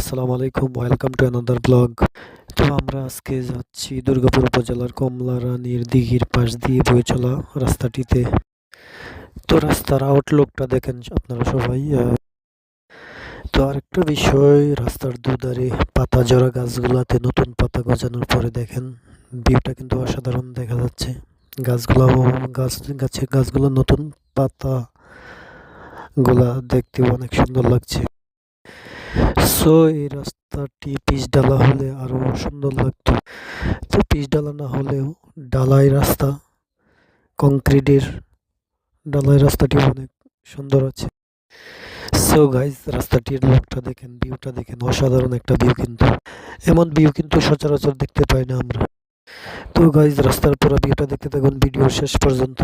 আসসালামু আলাইকুম, welcome to another blog. তো আমরা আজকে যাচ্ছি দুর্গাপুর উপজেলার কমলারানীর দিঘির পাশ দিয়ে বয়ে চলা রাস্তাটিতে। তো রাস্তার আউটলুকটা দেখেন আপনারা সবাই। তো আরেকটা বিষয়, রাস্তার দুধারে পাতা জড়া গাছগুলাতে নতুন পাতা গজানোর পরে দেখেন ভিউটা কিন্তু অসাধারণ দেখা যাচ্ছে। গাছগুলা গাছগুলো নতুন পাতা গুলা দেখতে অনেক সুন্দর লাগছে। সো এই রাস্তাটি পিচ ঢালা হলে আরো সুন্দর লাগতো। তো পিচ ঢালা না হলেও ঢালাই রাস্তা, কংক্রিটের ঢালাই রাস্তাটি অনেক সুন্দর আছে। সো গাইজ, রাস্তাটির লুকটা দেখেন, ভিউটা দেখেন, অসাধারণ একটা ভিউ কিন্তু। এমন ভিউ কিন্তু সচরাচর দেখতে পাই না আমরা। তো গাইজ, রাস্তার পুরো ভিউটা দেখতে থাকুন ভিডিও শেষ পর্যন্ত।